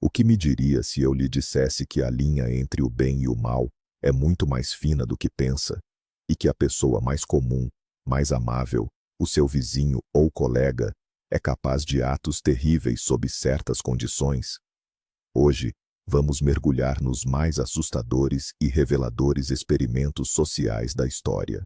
O que me diria se eu lhe dissesse que a linha entre o bem e o mal é muito mais fina do que pensa, e que a pessoa mais comum, mais amável, o seu vizinho ou colega, é capaz de atos terríveis sob certas condições? Hoje, vamos mergulhar nos mais assustadores e reveladores experimentos sociais da história.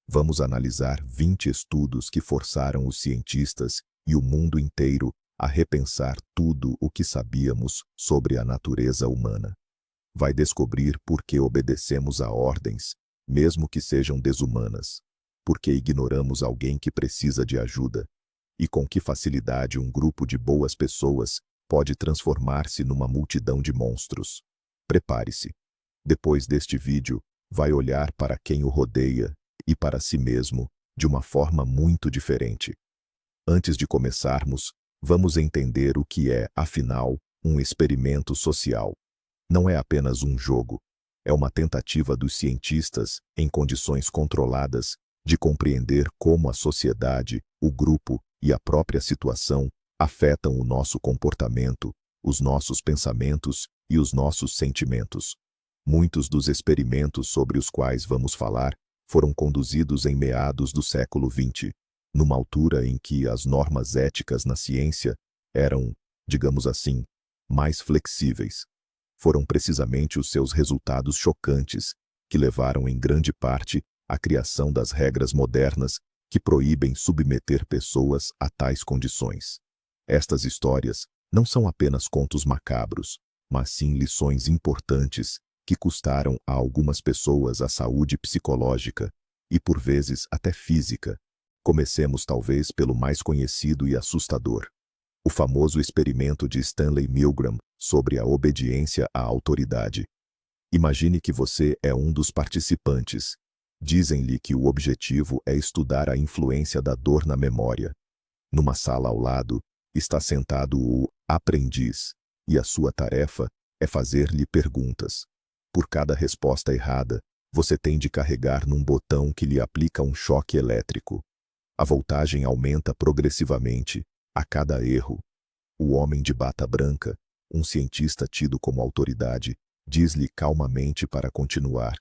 Vamos analisar 20 estudos que forçaram os cientistas e o mundo inteiro a repensar tudo o que sabíamos sobre a natureza humana. Vai descobrir por que obedecemos a ordens, mesmo que sejam desumanas, por que ignoramos alguém que precisa de ajuda, e com que facilidade um grupo de boas pessoas pode transformar-se numa multidão de monstros. Prepare-se. Depois deste vídeo, vai olhar para quem o rodeia e para si mesmo de uma forma muito diferente. Antes de começarmos, vamos entender o que é, afinal, um experimento social. Não é apenas um jogo. É uma tentativa dos cientistas, em condições controladas, de compreender como a sociedade, o grupo e a própria situação afetam o nosso comportamento, os nossos pensamentos e os nossos sentimentos. Muitos dos experimentos sobre os quais vamos falar foram conduzidos em meados do século XX, numa altura em que as normas éticas na ciência eram, digamos assim, mais flexíveis. Foram precisamente os seus resultados chocantes que levaram em grande parte à criação das regras modernas que proíbem submeter pessoas a tais condições. Estas histórias não são apenas contos macabros, mas sim lições importantes que custaram a algumas pessoas a saúde psicológica e, por vezes, até física. Comecemos talvez pelo mais conhecido e assustador: o famoso experimento de Stanley Milgram sobre a obediência à autoridade. Imagine que você é um dos participantes. Dizem-lhe que o objetivo é estudar a influência da dor na memória. Numa sala ao lado, está sentado o aprendiz, e a sua tarefa é fazer-lhe perguntas. Por cada resposta errada, você tem de carregar num botão que lhe aplica um choque elétrico. A voltagem aumenta progressivamente a cada erro. O homem de bata branca, um cientista tido como autoridade, diz-lhe calmamente para continuar,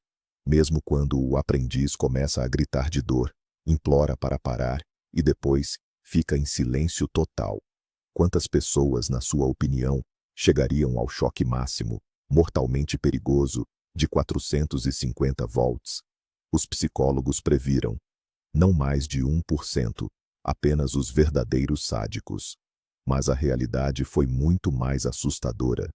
mesmo quando o aprendiz começa a gritar de dor, implora para parar e depois fica em silêncio total. Quantas pessoas, na sua opinião, chegariam ao choque máximo, mortalmente perigoso, de 450 volts? Os psicólogos previram: não mais de 1%, apenas os verdadeiros sádicos. Mas a realidade foi muito mais assustadora.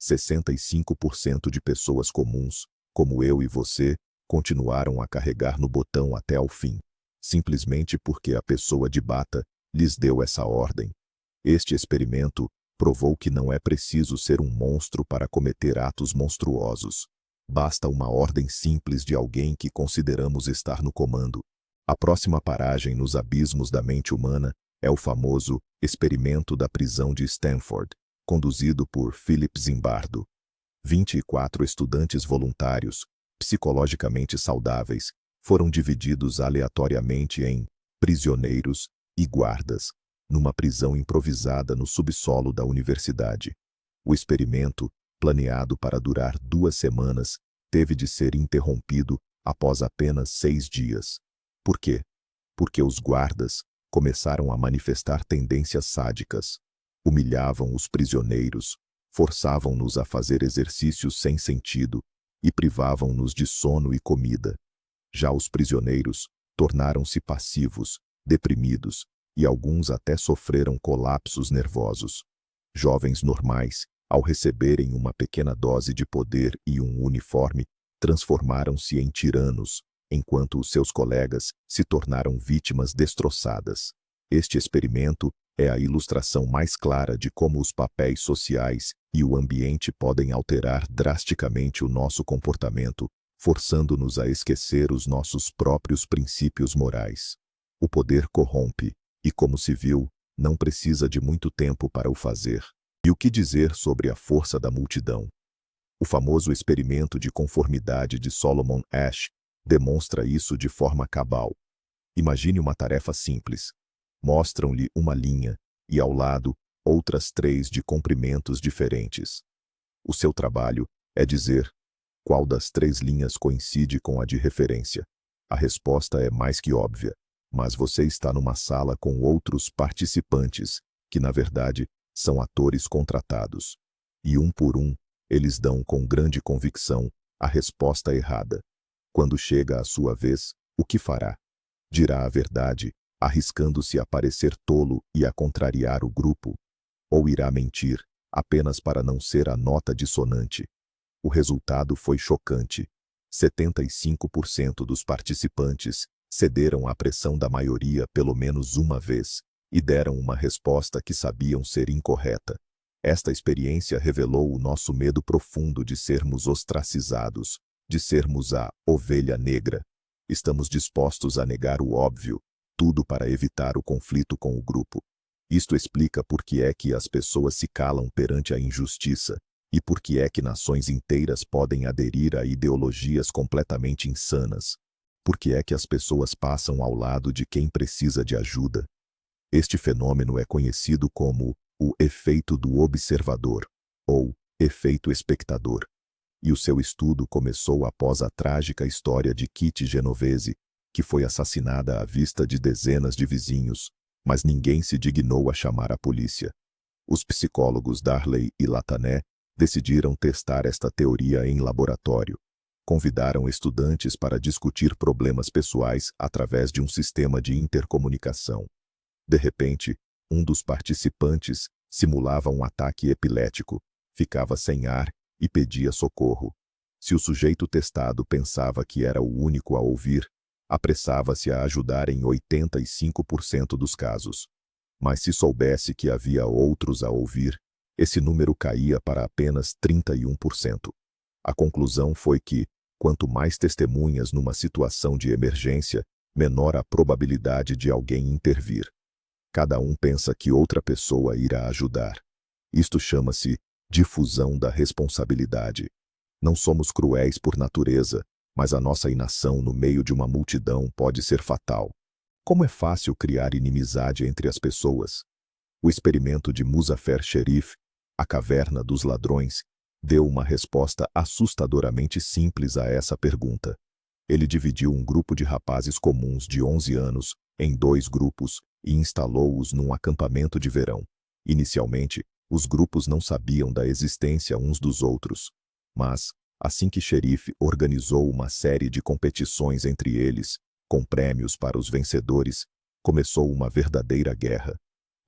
65% de pessoas comuns, como eu e você, continuaram a carregar no botão até ao fim, simplesmente porque a pessoa de bata lhes deu essa ordem. Este experimento provou que não é preciso ser um monstro para cometer atos monstruosos. Basta uma ordem simples de alguém que consideramos estar no comando. A próxima paragem nos abismos da mente humana é o famoso experimento da prisão de Stanford, conduzido por Philip Zimbardo. 24 estudantes voluntários, psicologicamente saudáveis, foram divididos aleatoriamente em prisioneiros e guardas, numa prisão improvisada no subsolo da universidade. O experimento, planeado para durar 2 semanas, teve de ser interrompido após apenas 6 dias. Por quê? Porque os guardas começaram a manifestar tendências sádicas. Humilhavam os prisioneiros, forçavam-nos a fazer exercícios sem sentido e privavam-nos de sono e comida. Já os prisioneiros tornaram-se passivos, deprimidos, e alguns até sofreram colapsos nervosos. Jovens normais, ao receberem uma pequena dose de poder e um uniforme, transformaram-se em tiranos, enquanto os seus colegas se tornaram vítimas destroçadas. Este experimento é a ilustração mais clara de como os papéis sociais e o ambiente podem alterar drasticamente o nosso comportamento, forçando-nos a esquecer os nossos próprios princípios morais. O poder corrompe, e como se viu, não precisa de muito tempo para o fazer. E o que dizer sobre a força da multidão? O famoso experimento de conformidade de Solomon Asch demonstra isso de forma cabal. Imagine uma tarefa simples. Mostram-lhe uma linha, e ao lado, outras 3 de comprimentos diferentes. O seu trabalho é dizer qual das 3 linhas coincide com a de referência. A resposta é mais que óbvia, mas você está numa sala com outros participantes, que na verdade são atores contratados. E um por um, eles dão com grande convicção a resposta errada. Quando chega a sua vez, o que fará? Dirá a verdade, arriscando-se a parecer tolo e a contrariar o grupo? Ou irá mentir, apenas para não ser a nota dissonante? O resultado foi chocante. 75% dos participantes cederam à pressão da maioria pelo menos uma vez e deram uma resposta que sabiam ser incorreta. Esta experiência revelou o nosso medo profundo de sermos ostracizados, de sermos a ovelha negra. Estamos dispostos a negar o óbvio, tudo para evitar o conflito com o grupo. Isto explica por que é que as pessoas se calam perante a injustiça e por que é que nações inteiras podem aderir a ideologias completamente insanas. Por que é que as pessoas passam ao lado de quem precisa de ajuda? Este fenômeno é conhecido como o efeito do observador, ou efeito espectador. E o seu estudo começou após a trágica história de Kitty Genovese, que foi assassinada à vista de dezenas de vizinhos, mas ninguém se dignou a chamar a polícia. Os psicólogos Darley e Latané decidiram testar esta teoria em laboratório. Convidaram estudantes para discutir problemas pessoais através de um sistema de intercomunicação. De repente, um dos participantes simulava um ataque epilético, ficava sem ar e pedia socorro. Se o sujeito testado pensava que era o único a ouvir, apressava-se a ajudar em 85% dos casos. Mas se soubesse que havia outros a ouvir, esse número caía para apenas 31%. A conclusão foi que, quanto mais testemunhas numa situação de emergência, menor a probabilidade de alguém intervir. Cada um pensa que outra pessoa irá ajudar. Isto chama-se difusão da responsabilidade. Não somos cruéis por natureza, mas a nossa inação no meio de uma multidão pode ser fatal. Como é fácil criar inimizade entre as pessoas? O experimento de Muzafer Sherif, a caverna dos ladrões, deu uma resposta assustadoramente simples a essa pergunta. Ele dividiu um grupo de rapazes comuns de 11 anos em 2 grupos e instalou-os num acampamento de verão. Inicialmente, os grupos não sabiam da existência uns dos outros. Mas, assim que Sherif organizou uma série de competições entre eles, com prêmios para os vencedores, começou uma verdadeira guerra.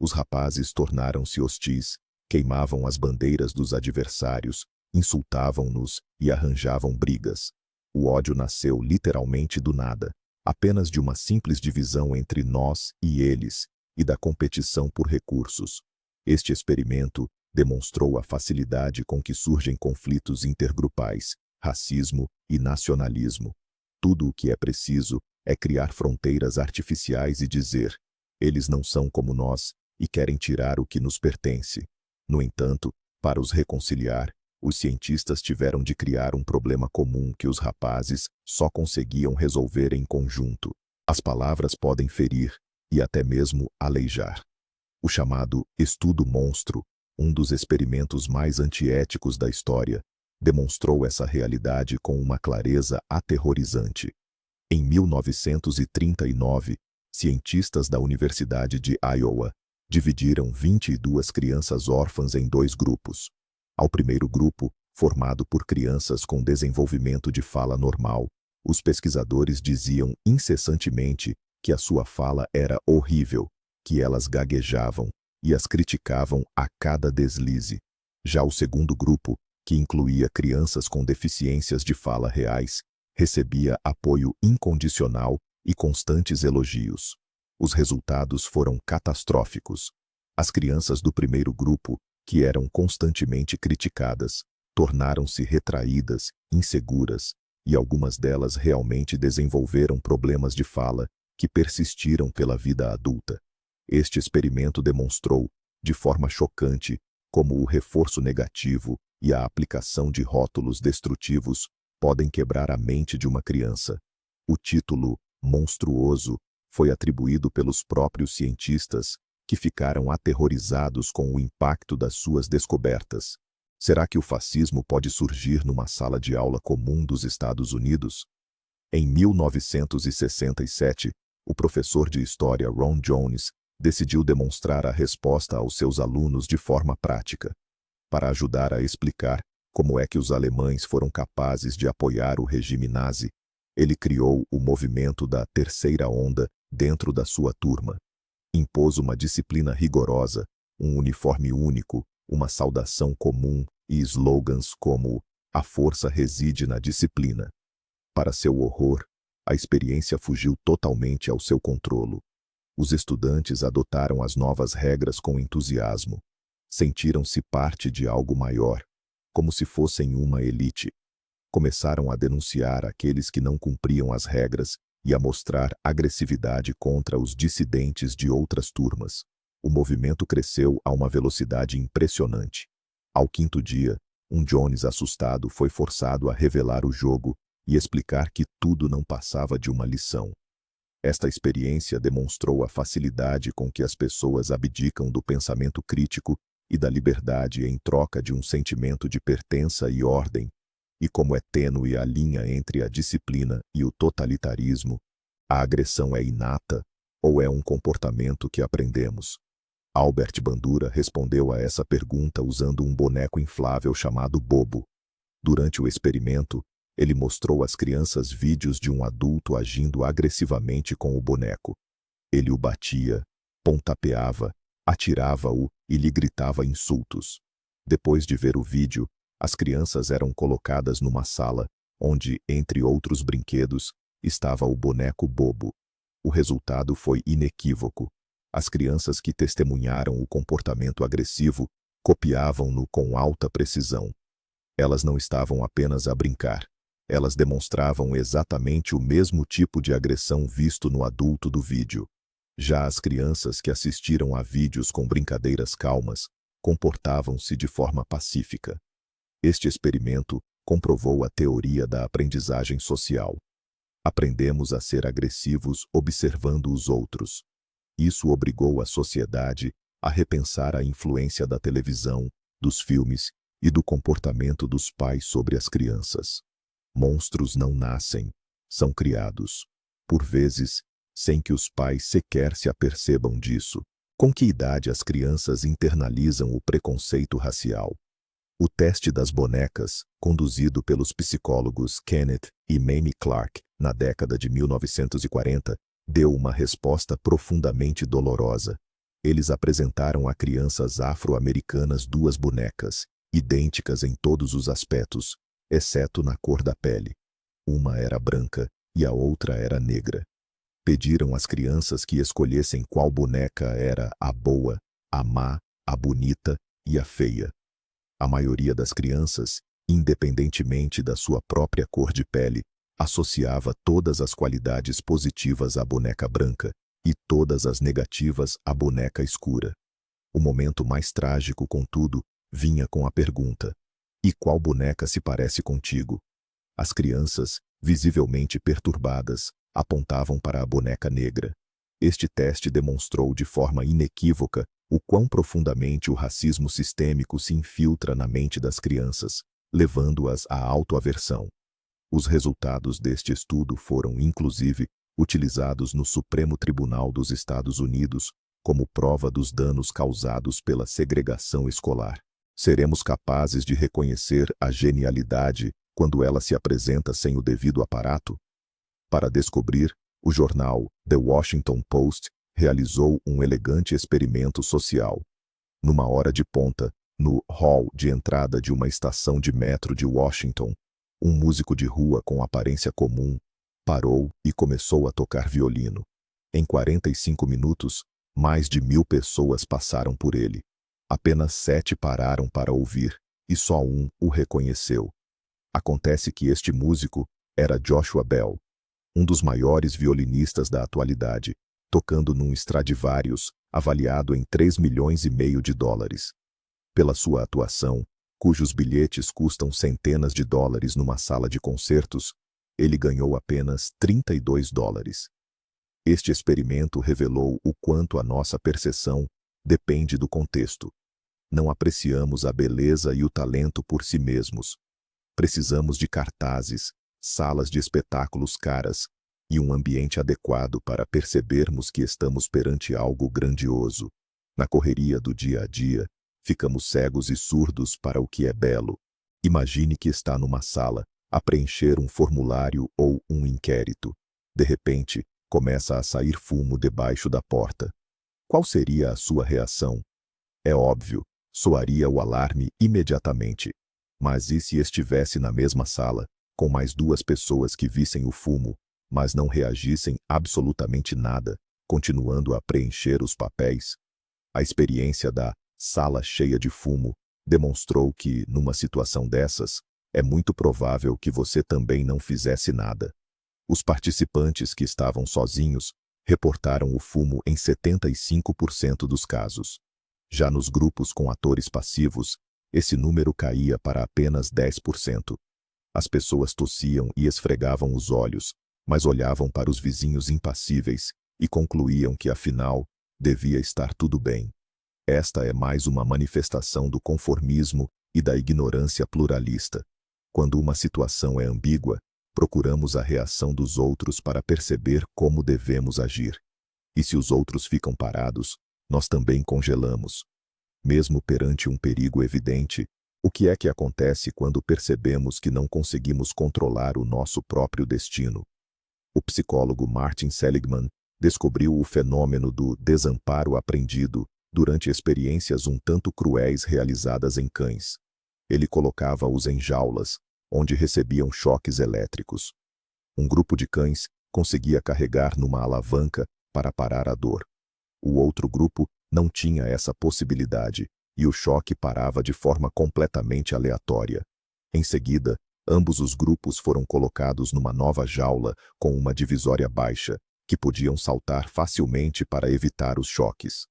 Os rapazes tornaram-se hostis, queimavam as bandeiras dos adversários, insultavam-nos e arranjavam brigas. O ódio nasceu literalmente do nada, apenas de uma simples divisão entre nós e eles, e da competição por recursos. Este experimento demonstrou a facilidade com que surgem conflitos intergrupais, racismo e nacionalismo. Tudo o que é preciso é criar fronteiras artificiais e dizer: eles não são como nós e querem tirar o que nos pertence. No entanto, para os reconciliar, os cientistas tiveram de criar um problema comum que os rapazes só conseguiam resolver em conjunto. As palavras podem ferir e até mesmo aleijar. O chamado estudo monstro, um dos experimentos mais antiéticos da história, demonstrou essa realidade com uma clareza aterrorizante. Em 1939, cientistas da Universidade de Iowa dividiram 22 crianças órfãs em 2 grupos. Ao primeiro grupo, formado por crianças com desenvolvimento de fala normal, os pesquisadores diziam incessantemente que a sua fala era horrível, que elas gaguejavam e as criticavam a cada deslize. Já o segundo grupo, que incluía crianças com deficiências de fala reais, recebia apoio incondicional e constantes elogios. Os resultados foram catastróficos. As crianças do primeiro grupo, que eram constantemente criticadas, tornaram-se retraídas, inseguras, e algumas delas realmente desenvolveram problemas de fala que persistiram pela vida adulta. Este experimento demonstrou, de forma chocante, como o reforço negativo e a aplicação de rótulos destrutivos podem quebrar a mente de uma criança. O título monstruoso foi atribuído pelos próprios cientistas, que ficaram aterrorizados com o impacto das suas descobertas. Será que o fascismo pode surgir numa sala de aula comum dos Estados Unidos? Em 1967, o professor de história Ron Jones decidiu demonstrar a resposta aos seus alunos de forma prática. Para ajudar a explicar como é que os alemães foram capazes de apoiar o regime nazi, ele criou o movimento da Terceira Onda dentro da sua turma. Impôs uma disciplina rigorosa, um uniforme único, uma saudação comum e slogans como "A força reside na disciplina". Para seu horror, a experiência fugiu totalmente ao seu controlo. Os estudantes adotaram as novas regras com entusiasmo. Sentiram-se parte de algo maior, como se fossem uma elite. Começaram a denunciar aqueles que não cumpriam as regras e a mostrar agressividade contra os dissidentes de outras turmas. O movimento cresceu a uma velocidade impressionante. Ao quinto dia, um Jones assustado foi forçado a revelar o jogo e explicar que tudo não passava de uma lição. Esta experiência demonstrou a facilidade com que as pessoas abdicam do pensamento crítico e da liberdade em troca de um sentimento de pertença e ordem, e como é tênue a linha entre a disciplina e o totalitarismo. A agressão é inata ou é um comportamento que aprendemos? Albert Bandura respondeu a essa pergunta usando um boneco inflável chamado Bobo. Durante o experimento, ele mostrou às crianças vídeos de um adulto agindo agressivamente com o boneco. Ele o batia, pontapeava, atirava-o e lhe gritava insultos. Depois de ver o vídeo, as crianças eram colocadas numa sala, onde, entre outros brinquedos, estava o boneco Bobo. O resultado foi inequívoco. As crianças que testemunharam o comportamento agressivo copiavam-no com alta precisão. Elas não estavam apenas a brincar. Elas demonstravam exatamente o mesmo tipo de agressão visto no adulto do vídeo. Já as crianças que assistiram a vídeos com brincadeiras calmas comportavam-se de forma pacífica. Este experimento comprovou a teoria da aprendizagem social. Aprendemos a ser agressivos observando os outros. Isso obrigou a sociedade a repensar a influência da televisão, dos filmes e do comportamento dos pais sobre as crianças. Monstros não nascem, são criados. Por vezes, sem que os pais sequer se apercebam disso. Com que idade as crianças internalizam o preconceito racial? O teste das bonecas, conduzido pelos psicólogos Kenneth e Mamie Clark na década de 1940, deu uma resposta profundamente dolorosa. Eles apresentaram a crianças afro-americanas duas bonecas, idênticas em todos os aspectos, exceto na cor da pele. Uma era branca e a outra era negra. Pediram às crianças que escolhessem qual boneca era a boa, a má, a bonita e a feia. A maioria das crianças, independentemente da sua própria cor de pele, associava todas as qualidades positivas à boneca branca e todas as negativas à boneca escura. O momento mais trágico, contudo, vinha com a pergunta: e qual boneca se parece contigo? As crianças, visivelmente perturbadas, apontavam para a boneca negra. Este teste demonstrou de forma inequívoca o quão profundamente o racismo sistêmico se infiltra na mente das crianças, levando-as à autoaversão. Os resultados deste estudo foram, inclusive, utilizados no Supremo Tribunal dos Estados Unidos como prova dos danos causados pela segregação escolar. Seremos capazes de reconhecer a genialidade quando ela se apresenta sem o devido aparato? Para descobrir, o jornal The Washington Post realizou um elegante experimento social. Numa hora de ponta, no hall de entrada de uma estação de metro de Washington, um músico de rua com aparência comum parou e começou a tocar violino. Em 45 minutos, mais de 1000 pessoas passaram por ele. Apenas 7 pararam para ouvir, e só um o reconheceu. Acontece que este músico era Joshua Bell, um dos maiores violinistas da atualidade, tocando num Stradivarius avaliado em 3,5 milhões de dólares. Pela sua atuação, cujos bilhetes custam centenas de dólares numa sala de concertos, ele ganhou apenas $32. Este experimento revelou o quanto a nossa percepção Depende do contexto. Não apreciamos a beleza e o talento por si mesmos. Precisamos de cartazes, salas de espetáculos caras e um ambiente adequado para percebermos que estamos perante algo grandioso. Na correria do dia a dia, ficamos cegos e surdos para o que é belo. Imagine que está numa sala, a preencher um formulário ou um inquérito. De repente, começa a sair fumo debaixo da porta. Qual seria a sua reação? É óbvio, soaria o alarme imediatamente. Mas e se estivesse na mesma sala, com mais duas pessoas que vissem o fumo, mas não reagissem absolutamente nada, continuando a preencher os papéis? A experiência da sala cheia de fumo demonstrou que, numa situação dessas, é muito provável que você também não fizesse nada. Os participantes que estavam sozinhos reportaram o fumo em 75% dos casos. Já nos grupos com atores passivos, esse número caía para apenas 10%. As pessoas tossiam e esfregavam os olhos, mas olhavam para os vizinhos impassíveis e concluíam que, afinal, devia estar tudo bem. Esta é mais uma manifestação do conformismo e da ignorância pluralista. Quando uma situação é ambígua, procuramos a reação dos outros para perceber como devemos agir. E se os outros ficam parados, nós também congelamos. Mesmo perante um perigo evidente, o que é que acontece quando percebemos que não conseguimos controlar o nosso próprio destino? O psicólogo Martin Seligman descobriu o fenômeno do desamparo aprendido durante experiências um tanto cruéis realizadas em cães. Ele colocava-os em jaulas, onde recebiam choques elétricos. Um grupo de cães conseguia carregar numa alavanca para parar a dor. O outro grupo não tinha essa possibilidade, e o choque parava de forma completamente aleatória. Em seguida, ambos os grupos foram colocados numa nova jaula com uma divisória baixa, que podiam saltar facilmente para evitar os choques.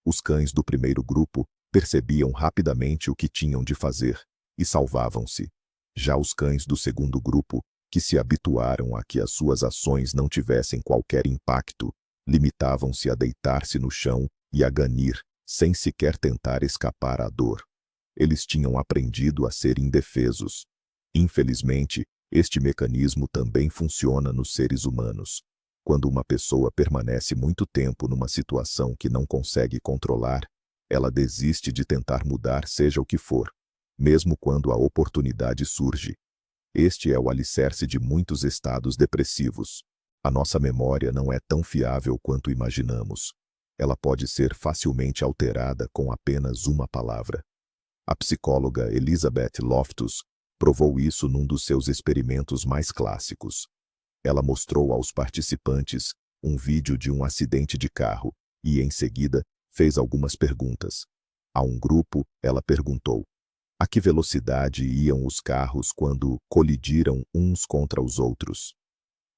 Os cães do primeiro grupo percebiam rapidamente o que tinham de fazer e salvavam-se. Já os cães do segundo grupo, que se habituaram a que as suas ações não tivessem qualquer impacto, limitavam-se a deitar-se no chão e a ganir, sem sequer tentar escapar à dor. Eles tinham aprendido a ser indefesos. Infelizmente, este mecanismo também funciona nos seres humanos. Quando uma pessoa permanece muito tempo numa situação que não consegue controlar, ela desiste de tentar mudar seja o que for, mesmo quando a oportunidade surge. Este é o alicerce de muitos estados depressivos. A nossa memória não é tão fiável quanto imaginamos. Ela pode ser facilmente alterada com apenas uma palavra. A psicóloga Elizabeth Loftus provou isso num dos seus experimentos mais clássicos. Ela mostrou aos participantes um vídeo de um acidente de carro e, em seguida, fez algumas perguntas. A um grupo, ela perguntou: a que velocidade iam os carros quando colidiram uns contra os outros?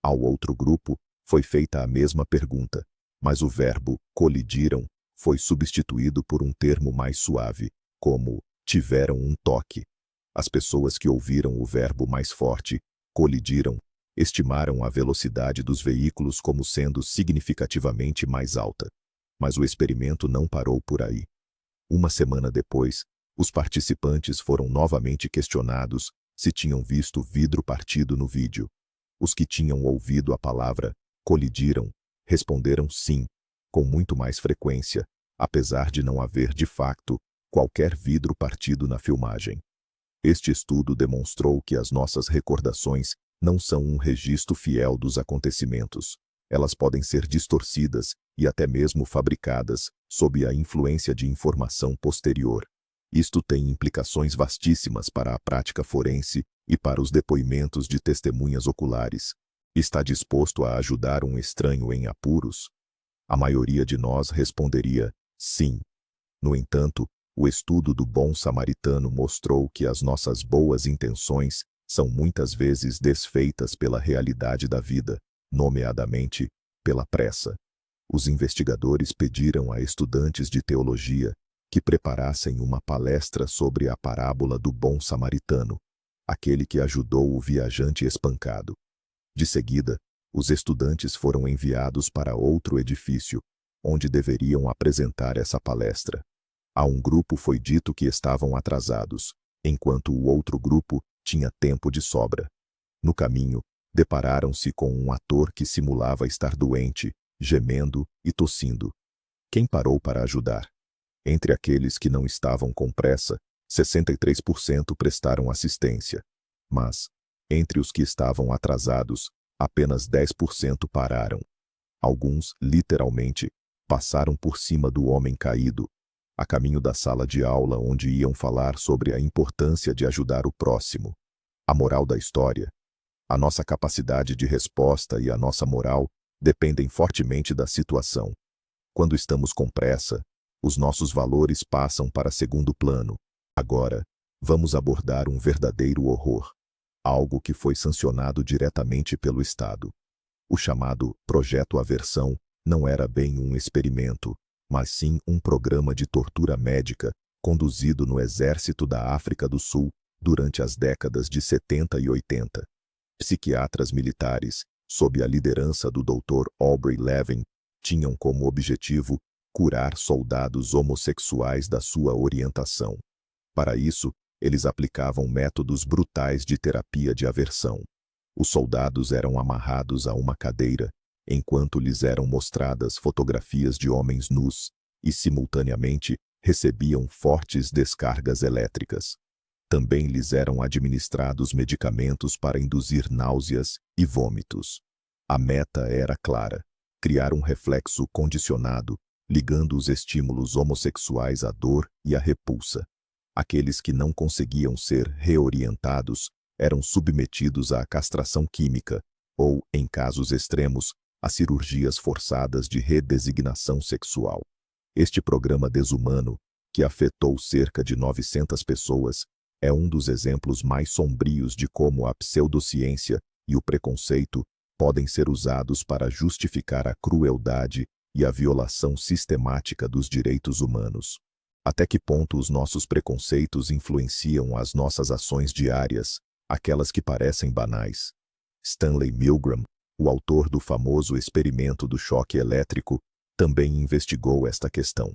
Ao outro grupo, foi feita a mesma pergunta, mas o verbo colidiram foi substituído por um termo mais suave, como tiveram um toque. As pessoas que ouviram o verbo mais forte, colidiram, estimaram a velocidade dos veículos como sendo significativamente mais alta. Mas o experimento não parou por aí. Uma semana depois, os participantes foram novamente questionados se tinham visto vidro partido no vídeo. Os que tinham ouvido a palavra colidiram responderam sim, com muito mais frequência, apesar de não haver, de facto, qualquer vidro partido na filmagem. Este estudo demonstrou que as nossas recordações não são um registro fiel dos acontecimentos. Elas podem ser distorcidas e até mesmo fabricadas sob a influência de informação posterior. Isto tem implicações vastíssimas para a prática forense e para os depoimentos de testemunhas oculares. Está disposto a ajudar um estranho em apuros? A maioria de nós responderia sim. No entanto, o estudo do bom samaritano mostrou que as nossas boas intenções são muitas vezes desfeitas pela realidade da vida, nomeadamente pela pressa. Os investigadores pediram a estudantes de teologia que preparassem uma palestra sobre a parábola do bom samaritano, aquele que ajudou o viajante espancado. De seguida, os estudantes foram enviados para outro edifício, onde deveriam apresentar essa palestra. A um grupo foi dito que estavam atrasados, enquanto o outro grupo tinha tempo de sobra. No caminho, depararam-se com um ator que simulava estar doente, gemendo e tossindo. Quem parou para ajudar? Entre aqueles que não estavam com pressa, 63% prestaram assistência. Mas, entre os que estavam atrasados, apenas 10% pararam. Alguns, literalmente, passaram por cima do homem caído, a caminho da sala de aula onde iam falar sobre a importância de ajudar o próximo. A moral da história. A nossa capacidade de resposta e a nossa moral dependem fortemente da situação. Quando estamos com pressa, os nossos valores passam para segundo plano. Agora, vamos abordar um verdadeiro horror. Algo que foi sancionado diretamente pelo Estado. O chamado Projeto Aversão não era bem um experimento, mas sim um programa de tortura médica conduzido no Exército da África do Sul durante as décadas de 70 e 80. Psiquiatras militares, sob a liderança do Dr. Aubrey Levin, tinham como objetivo curar soldados homossexuais da sua orientação. Para isso, eles aplicavam métodos brutais de terapia de aversão. Os soldados eram amarrados a uma cadeira, enquanto lhes eram mostradas fotografias de homens nus, e simultaneamente recebiam fortes descargas elétricas. Também lhes eram administrados medicamentos para induzir náuseas e vômitos. A meta era clara: criar um reflexo condicionado, ligando os estímulos homossexuais à dor e à repulsa. Aqueles que não conseguiam ser reorientados eram submetidos à castração química ou, em casos extremos, a cirurgias forçadas de redesignação sexual. Este programa desumano, que afetou cerca de 900 pessoas, é um dos exemplos mais sombrios de como a pseudociência e o preconceito podem ser usados para justificar a crueldade e a violação sistemática dos direitos humanos. Até que ponto os nossos preconceitos influenciam as nossas ações diárias, aquelas que parecem banais? Stanley Milgram, o autor do famoso experimento do choque elétrico, também investigou esta questão.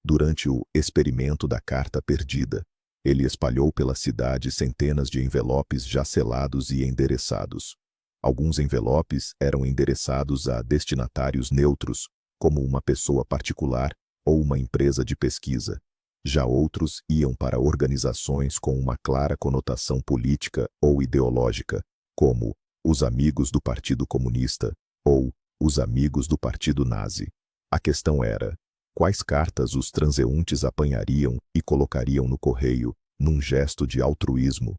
Durante o experimento da carta perdida, ele espalhou pela cidade centenas de envelopes já selados e endereçados. Alguns envelopes eram endereçados a destinatários neutros, como uma pessoa particular ou uma empresa de pesquisa. Já outros iam para organizações com uma clara conotação política ou ideológica, como os Amigos do Partido Comunista ou os Amigos do Partido Nazi. A questão era: quais cartas os transeuntes apanhariam e colocariam no correio, num gesto de altruísmo?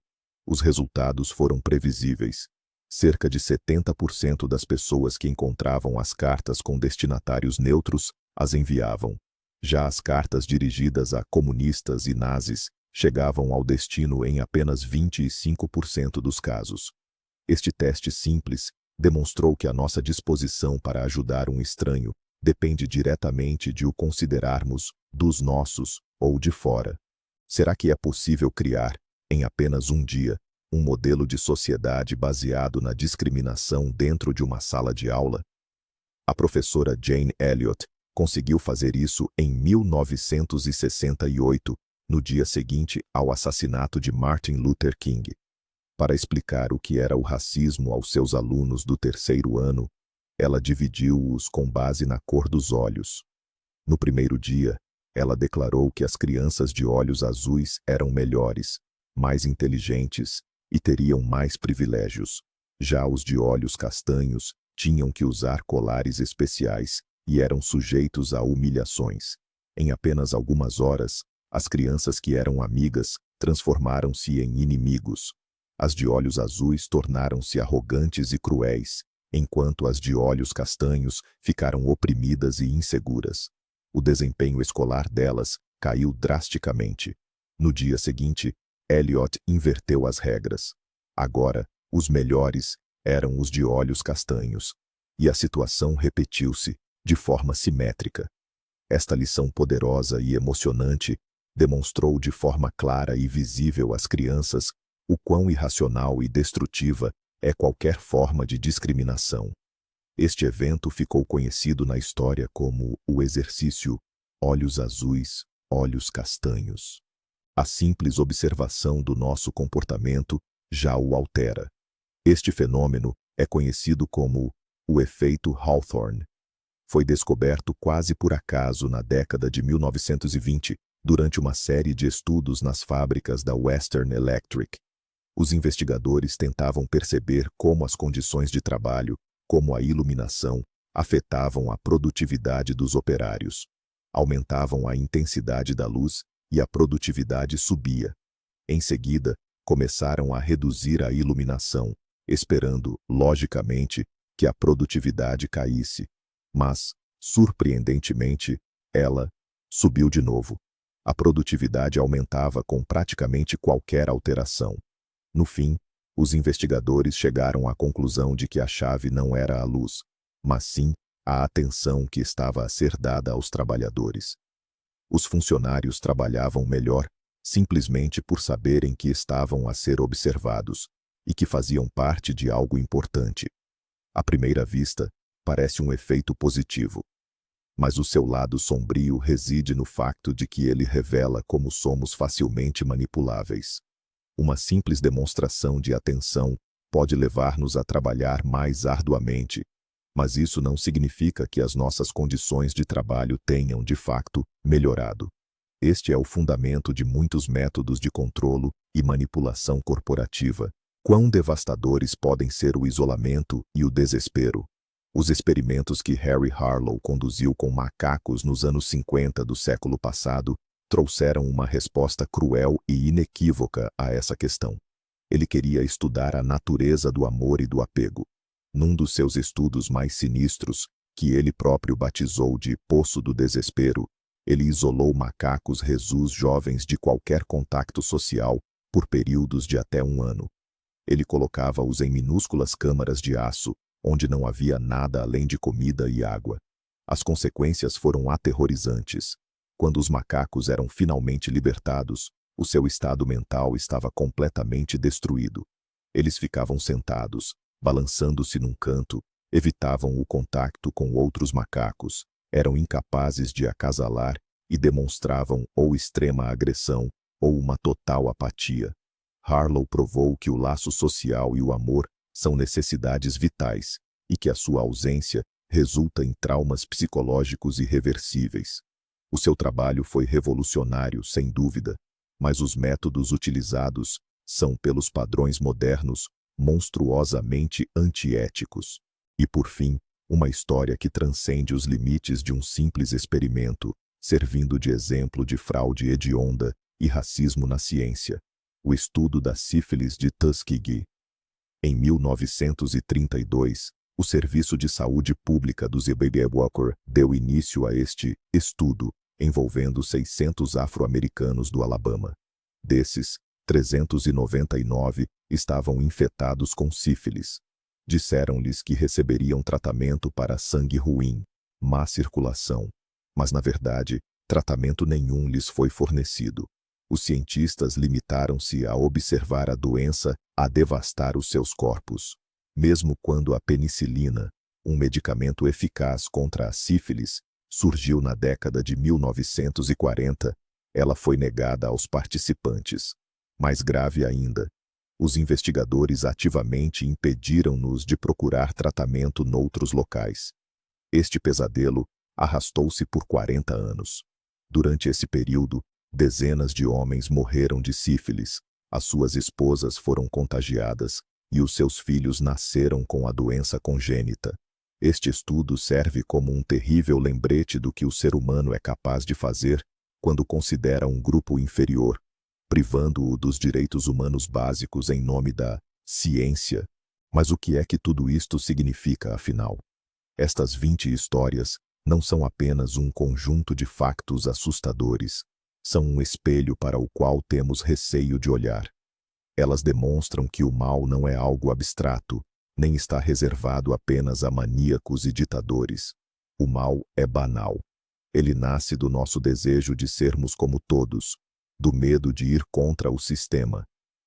Os resultados foram previsíveis. Cerca de 70% das pessoas que encontravam as cartas com destinatários neutros as enviavam. Já as cartas dirigidas a comunistas e nazis chegavam ao destino em apenas 25% dos casos. Este teste simples demonstrou que a nossa disposição para ajudar um estranho depende diretamente de o considerarmos dos nossos ou de fora. Será que é possível criar, em apenas um dia, um modelo de sociedade baseado na discriminação dentro de uma sala de aula? A professora Jane Elliott conseguiu fazer isso em 1968, no dia seguinte ao assassinato de Martin Luther King. Para explicar o que era o racismo aos seus alunos do terceiro ano, ela dividiu-os com base na cor dos olhos. No primeiro dia, ela declarou que as crianças de olhos azuis eram melhores, mais inteligentes e teriam mais privilégios. Já os de olhos castanhos tinham que usar colares especiais e eram sujeitos a humilhações. Em apenas algumas horas, as crianças que eram amigas transformaram-se em inimigos. As de olhos azuis tornaram-se arrogantes e cruéis, enquanto as de olhos castanhos ficaram oprimidas e inseguras. O desempenho escolar delas caiu drasticamente. No dia seguinte, Elliott inverteu as regras. Agora, os melhores eram os de olhos castanhos. E a situação repetiu-se, de forma simétrica. Esta lição poderosa e emocionante demonstrou de forma clara e visível às crianças o quão irracional e destrutiva é qualquer forma de discriminação. Este evento ficou conhecido na história como o exercício olhos azuis, olhos castanhos. A simples observação do nosso comportamento já o altera. Este fenômeno é conhecido como o efeito Hawthorne. Foi descoberto quase por acaso na década de 1920, durante uma série de estudos nas fábricas da Western Electric. Os investigadores tentavam perceber como as condições de trabalho, como a iluminação, afetavam a produtividade dos operários. Aumentavam a intensidade da luz e a produtividade subia. Em seguida, começaram a reduzir a iluminação, esperando, logicamente, que a produtividade caísse. Mas, surpreendentemente, ela subiu de novo. A produtividade aumentava com praticamente qualquer alteração. No fim, os investigadores chegaram à conclusão de que a chave não era a luz, mas sim a atenção que estava a ser dada aos trabalhadores. Os funcionários trabalhavam melhor simplesmente por saberem que estavam a ser observados e que faziam parte de algo importante. À primeira vista, parece um efeito positivo. Mas o seu lado sombrio reside no facto de que ele revela como somos facilmente manipuláveis. Uma simples demonstração de atenção pode levar-nos a trabalhar mais arduamente, mas isso não significa que as nossas condições de trabalho tenham, de facto, melhorado. Este é o fundamento de muitos métodos de controlo e manipulação corporativa. Quão devastadores podem ser o isolamento e o desespero. Os experimentos que Harry Harlow conduziu com macacos nos anos 50 do século passado trouxeram uma resposta cruel e inequívoca a essa questão. Ele queria estudar a natureza do amor e do apego. Num dos seus estudos mais sinistros, que ele próprio batizou de Poço do Desespero, ele isolou macacos rhesus jovens de qualquer contacto social por períodos de até 1 ano. Ele colocava-os em minúsculas câmaras de aço, onde não havia nada além de comida e água. As consequências foram aterrorizantes. Quando os macacos eram finalmente libertados, o seu estado mental estava completamente destruído. Eles ficavam sentados, balançando-se num canto, evitavam o contato com outros macacos, eram incapazes de acasalar e demonstravam ou extrema agressão ou uma total apatia. Harlow provou que o laço social e o amor são necessidades vitais e que a sua ausência resulta em traumas psicológicos irreversíveis. O seu trabalho foi revolucionário, sem dúvida, mas os métodos utilizados são, pelos padrões modernos, monstruosamente antiéticos. E, por fim, uma história que transcende os limites de um simples experimento, servindo de exemplo de fraude hedionda e racismo na ciência. O estudo da sífilis de Tuskegee. Em 1932, o Serviço de Saúde Pública do Walker deu início a este estudo, envolvendo 600 afro-americanos do Alabama. Desses, 399 estavam infectados com sífilis. Disseram-lhes que receberiam tratamento para sangue ruim, má circulação, mas, na verdade, tratamento nenhum lhes foi fornecido. Os cientistas limitaram-se a observar a doença a devastar os seus corpos. Mesmo quando a penicilina, um medicamento eficaz contra a sífilis, surgiu na década de 1940, ela foi negada aos participantes. Mais grave ainda, os investigadores ativamente impediram-nos de procurar tratamento noutros locais. Este pesadelo arrastou-se por 40 anos. Durante esse período, dezenas de homens morreram de sífilis, as suas esposas foram contagiadas e os seus filhos nasceram com a doença congênita. Este estudo serve como um terrível lembrete do que o ser humano é capaz de fazer quando considera um grupo inferior, privando-o dos direitos humanos básicos em nome da ciência. Mas o que é que tudo isto significa, afinal? Estas 20 histórias não são apenas um conjunto de factos assustadores, são um espelho para o qual temos receio de olhar. Elas demonstram que o mal não é algo abstrato, nem está reservado apenas a maníacos e ditadores. O mal é banal. Ele nasce do nosso desejo de sermos como todos, do medo de ir contra o sistema,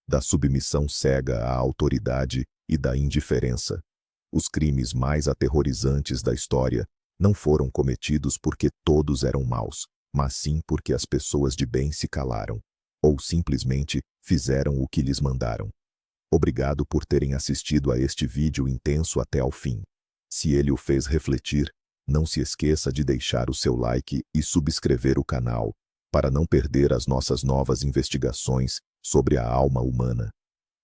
da submissão cega à autoridade e da indiferença. Os crimes mais aterrorizantes da história não foram cometidos porque todos eram maus, mas sim porque as pessoas de bem se calaram, ou simplesmente fizeram o que lhes mandaram. Obrigado por terem assistido a este vídeo intenso até ao fim. Se ele o fez refletir, não se esqueça de deixar o seu like e subscrever o canal, para não perder as nossas novas investigações sobre a alma humana.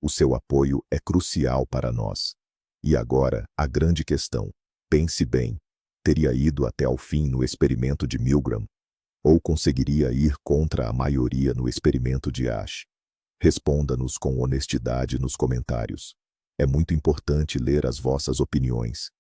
O seu apoio é crucial para nós. E agora, a grande questão. Pense bem. Teria ido até ao fim no experimento de Milgram? Ou conseguiria ir contra a maioria no experimento de Asch? Responda-nos com honestidade nos comentários. É muito importante ler as vossas opiniões.